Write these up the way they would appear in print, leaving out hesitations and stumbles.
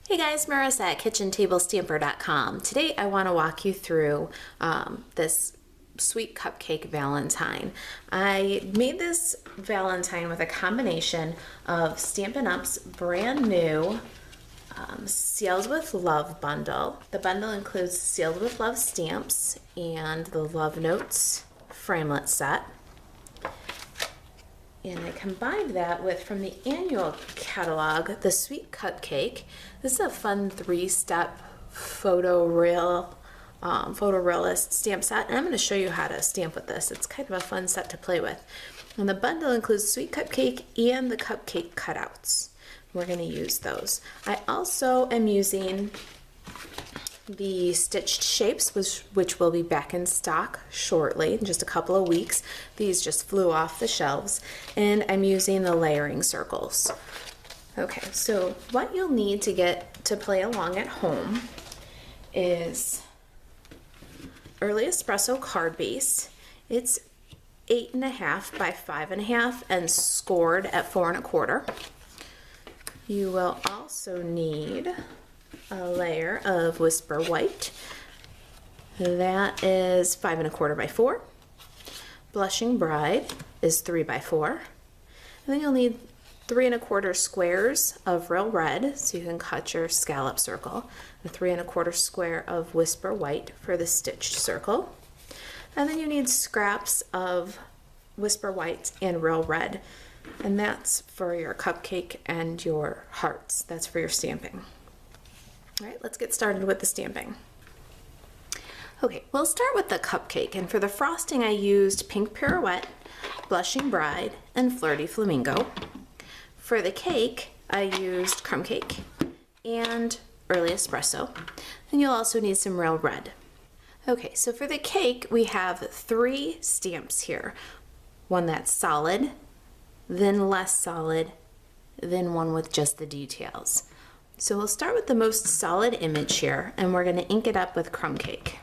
Hey guys, Marissa at KitchenTableStamper.com. Today I want to walk you through this sweet cupcake Valentine. I made this Valentine with a combination of Stampin' Up's brand new Sealed with Love bundle. The bundle includes Sealed with Love stamps and the Love Notes framelit set. And I combined that with, from the annual catalog, the Sweet Cupcake. This is a fun 3-step photorealist stamp set, and I'm going to show you how to stamp with this. It's kind of a fun set to play with. And the bundle includes Sweet Cupcake and the cupcake cutouts. We're going to use those. I also am using the stitched shapes, which will be back in stock shortly, in just a couple of weeks. These just flew off the shelves, and I'm using the layering circles. Okay, so what you'll need to get to play along at home is Early Espresso card base. It's 8.5 by 5.5 and scored at 4 1/4. You will also need a layer of Whisper White. That is 5 1/4 by 4. Blushing Bride is 3 by 4. And then you'll need 3 1/4 squares of Real Red, so you can cut your scallop circle. A 3 1/4 square of Whisper White for the stitched circle. And then you need scraps of Whisper White and Real Red. And that's for your cupcake and your hearts. That's for your stamping. All right, let's get started with the stamping. Okay, we'll start with the cupcake, and for the frosting I used Pink Pirouette, Blushing Bride, and Flirty Flamingo. For the cake, I used Crumb Cake and Early Espresso, and you'll also need some Real Red. Okay, so for the cake, we have 3 stamps here. One that's solid, then less solid, then one with just the details. So we'll start with the most solid image here, and we're going to ink it up with Crumb Cake.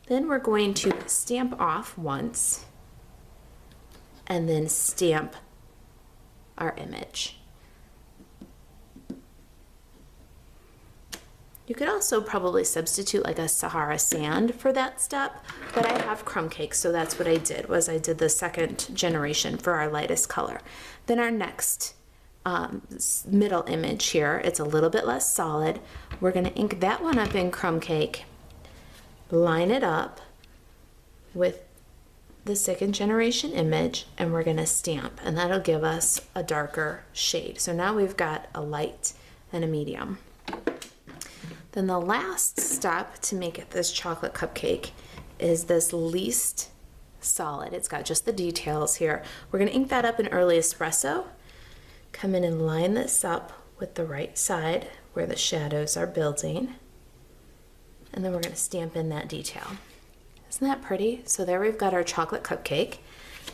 Then we're going to stamp off once, and then stamp our image. You could also probably substitute like a Sahara sand for that step, but I have Crumb Cake, so that's what I did, was I did the second generation for our lightest color. Then our next middle image here, it's a little bit less solid. We're going to ink that one up in Crumb Cake, line it up with the second generation image, and we're going to stamp, and that'll give us a darker shade. So now we've got a light and a medium. Then the last step to make it this chocolate cupcake is this least solid. It's got just the details here. We're going to ink that up in Early Espresso. Come in and line this up with the right side where the shadows are building. And then we're going to stamp in that detail. Isn't that pretty? So there we've got our chocolate cupcake.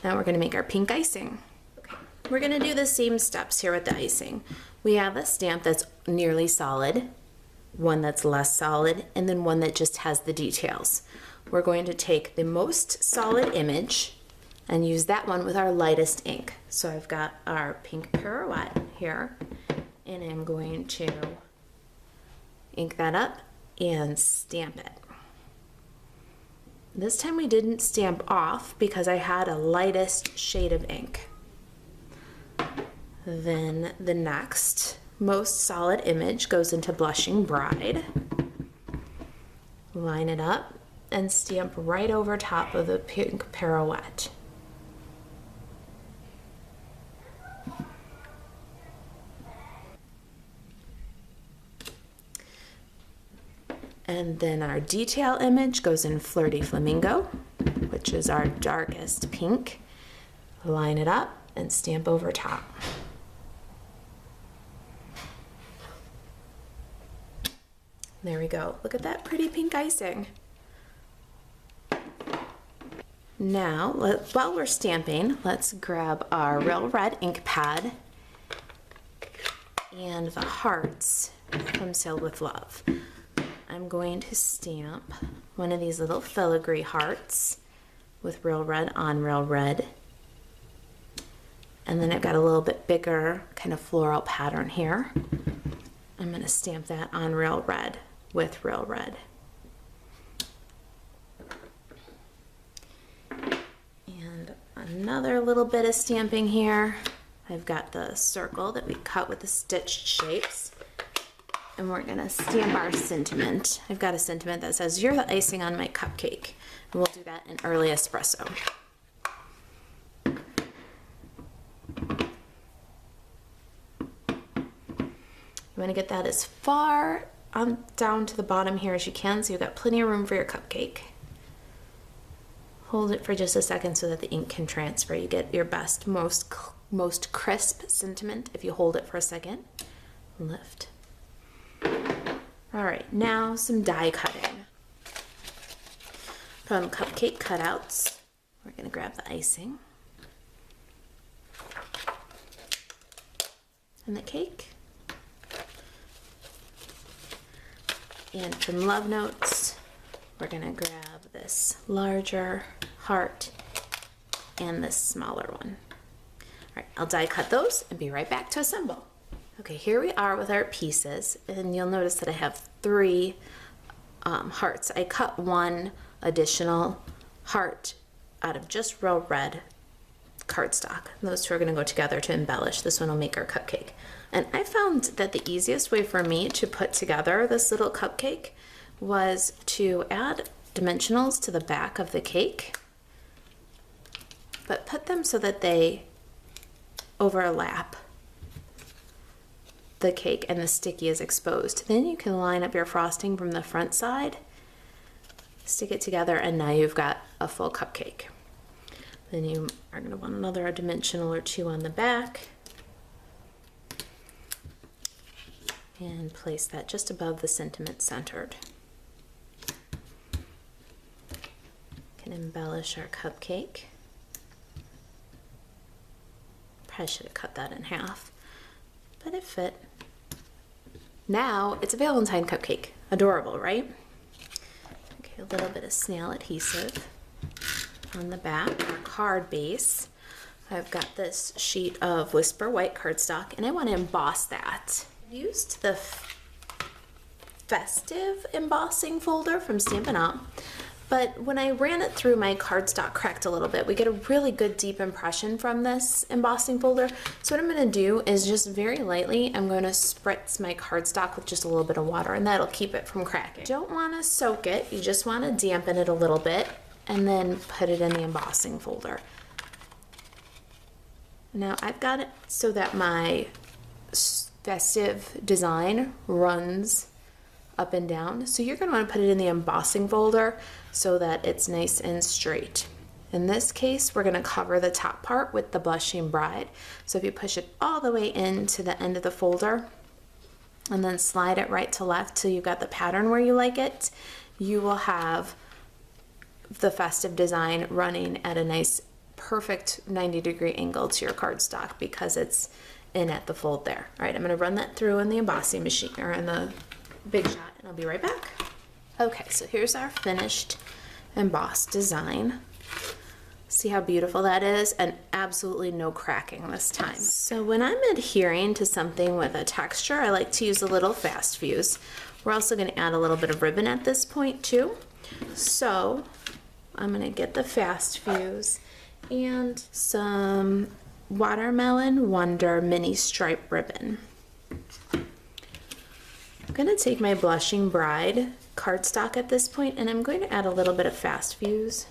Now we're going to make our pink icing. Okay. We're going to do the same steps here with the icing. We have a stamp that's nearly solid, one that's less solid, and then one that just has the details. We're going to take the most solid image and use that one with our lightest ink. So I've got our Pink Pirouette here, and I'm going to ink that up and stamp it. This time we didn't stamp off because I had a lightest shade of ink. Then the next most solid image goes into Blushing Bride. Line it up and stamp right over top of the Pink Pirouette. And then our detail image goes in Flirty Flamingo, which is our darkest pink. Line it up and stamp over top. There we go. Look at that pretty pink icing. Now, while we're stamping, let's grab our Real Red ink pad and the hearts from Sealed with Love. I'm going to stamp one of these little filigree hearts with Real Red on Real Red. And then I've got a little bit bigger kind of floral pattern here. I'm going to stamp that on real red with real red. And another little bit of stamping here. I've got the circle that we cut with the stitched shapes. And we're going to stamp our sentiment. I've got a sentiment that says, "You're the icing on my cupcake." And we'll do that in early espresso. You want to get that as far down to the bottom here as you can, so you've got plenty of room for your cupcake. Hold it for just a second so that the ink can transfer. You get your best, most crisp sentiment if you hold it for a second. Lift. All right, now some die cutting. From cupcake cutouts, we're going to grab the icing and the cake. And from Love Notes, we're going to grab this larger heart and this smaller one. All right, I'll die cut those and be right back to assemble. Okay, here we are with our pieces, and you'll notice that I have 3 hearts. I cut one additional heart out of just real red cardstock. Those 2 are going to go together to embellish. This one will make our cupcake. And I found that the easiest way for me to put together this little cupcake was to add dimensionals to the back of the cake, but put them so that they overlap the cake and the sticky is exposed. Then you can line up your frosting from the front side, stick it together, and now you've got a full cupcake. Then you are going to want another dimensional or 2 on the back, and place that just above the sentiment centered. Can embellish our cupcake. Probably should have cut that in half, but it fit. Now it's a Valentine cupcake. Adorable, right? Okay, a little bit of snail adhesive on the back, our card base. I've got this sheet of Whisper white cardstock, and I want to emboss that. I used the festive embossing folder from Stampin' Up, but when I ran it through, my cardstock cracked a little bit. We get a really good deep impression from this embossing folder. So what I'm going to do is just very lightly, I'm going to spritz my cardstock with just a little bit of water, and that'll keep it from cracking. You don't want to soak it, you just want to dampen it a little bit and then put it in the embossing folder. Now I've got it so that my festive design runs up and down. So you're going to want to put it in the embossing folder so that it's nice and straight. In this case, we're going to cover the top part with the Blushing Bride. So if you push it all the way into the end of the folder and then slide it right to left till you've got the pattern where you like it, you will have the festive design running at a nice perfect 90-degree angle to your cardstock because it's in at the fold there. All right, I'm going to run that through in the embossing machine or in the Big Shot, and I'll be right back. Okay, so here's our finished embossed design. See how beautiful that is, and absolutely no cracking this time. So when I'm adhering to something with a texture, I like to use a little fast fuse. We're also going to add a little bit of ribbon at this point too. So I'm going to get the fast fuse and some Watermelon Wonder mini stripe ribbon. I'm going to take my Blushing Bride cardstock at this point, and I'm going to add a little bit of fast fuse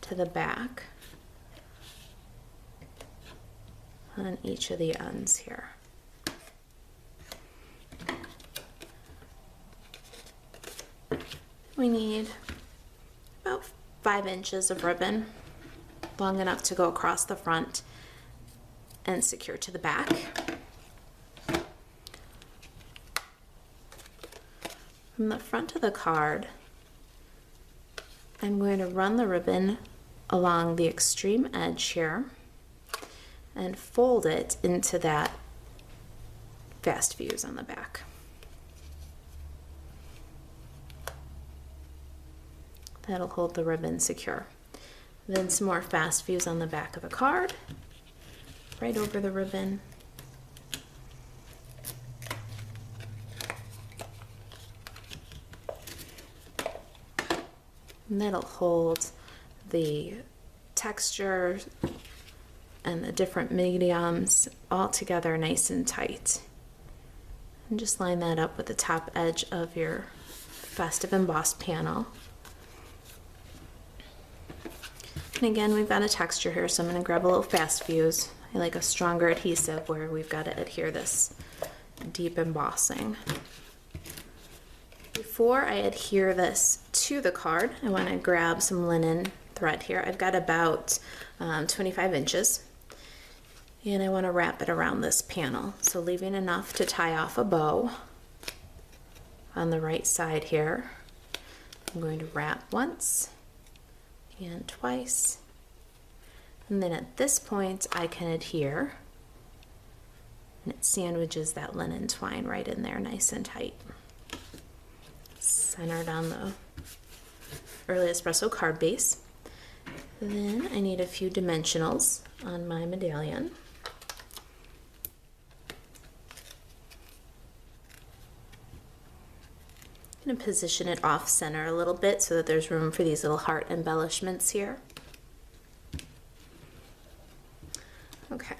to the back on each of the ends here. We need about 5 inches of ribbon, long enough to go across the front and secure to the back. From the front of the card, I'm going to run the ribbon along the extreme edge here and fold it into that fast fuse on the back. That'll hold the ribbon secure. Then some more fast fuse on the back of the card, right over the ribbon. And that'll hold the texture and the different mediums all together nice and tight. And just line that up with the top edge of your festive embossed panel. And again, we've got a texture here, so I'm going to grab a little fast fuse. I like a stronger adhesive where we've got to adhere this deep embossing. Before I adhere this to the card, I want to grab some linen thread here. I've got about 25 inches. And I want to wrap it around this panel. So leaving enough to tie off a bow on the right side here. I'm going to wrap once and twice. And then at this point I can adhere. And it sandwiches that linen twine right in there nice and tight. Centered on the early espresso card base. Then I need a few dimensionals on my medallion. I'm going to position it off center a little bit so that there's room for these little heart embellishments here. Okay,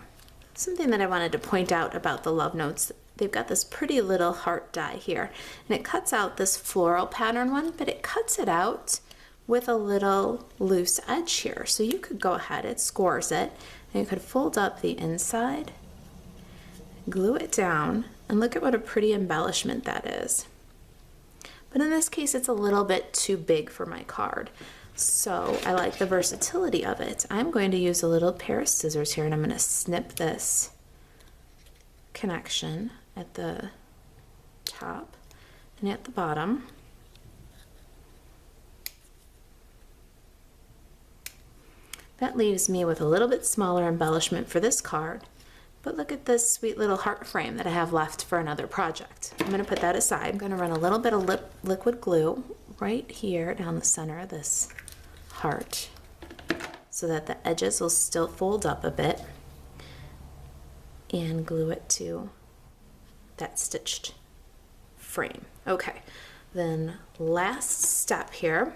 something that I wanted to point out about the Love Notes, they've got this pretty little heart die here, and it cuts out this floral pattern one, but it cuts it out with a little loose edge here. So you could go ahead, it scores it, and you could fold up the inside, glue it down, and look at what a pretty embellishment that is. But in this case, it's a little bit too big for my card. So I like the versatility of it. I'm going to use a little pair of scissors here, and I'm going to snip this connection at the top and at the bottom. That leaves me with a little bit smaller embellishment for this card. But look at this sweet little heart frame that I have left for another project. I'm going to put that aside. I'm going to run a little bit of liquid glue right here down the center of this heart so that the edges will still fold up a bit, and glue it to that stitched frame. Okay, then last step here,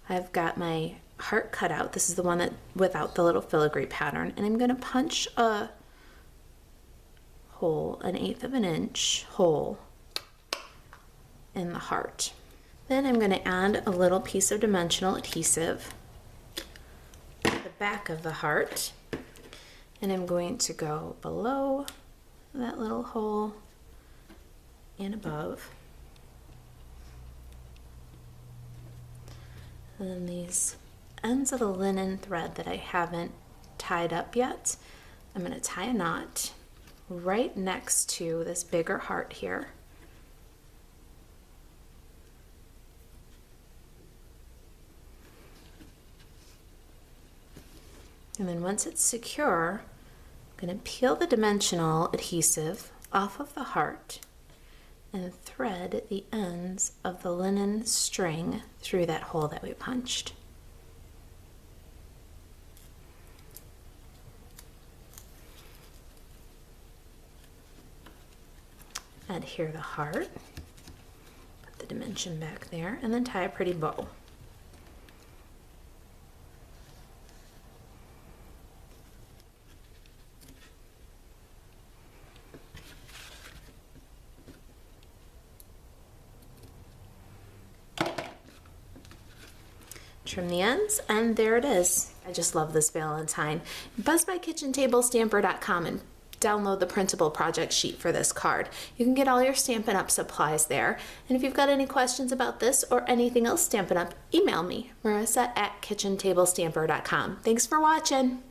I've got my heart cut out. This is the one that without the little filigree pattern, and I'm going to punch a hole, 1/8 of an inch hole in the heart. Then I'm going to add a little piece of dimensional adhesive to the back of the heart, and I'm going to go below that little hole and above. And then these ends of the linen thread that I haven't tied up yet, I'm going to tie a knot right next to this bigger heart here. And then once it's secure, I'm going to peel the dimensional adhesive off of the heart and thread the ends of the linen string through that hole that we punched. Adhere the heart, put the dimension back there, and then tie a pretty bow. Trim the ends, and there it is. I just love this Valentine. BuzzMyKitchenTableStamper.com and download the printable project sheet for this card. You can get all your Stampin' Up supplies there. And if you've got any questions about this or anything else Stampin' Up, email me, Marissa@KitchenTableStamper.com. Thanks for watching.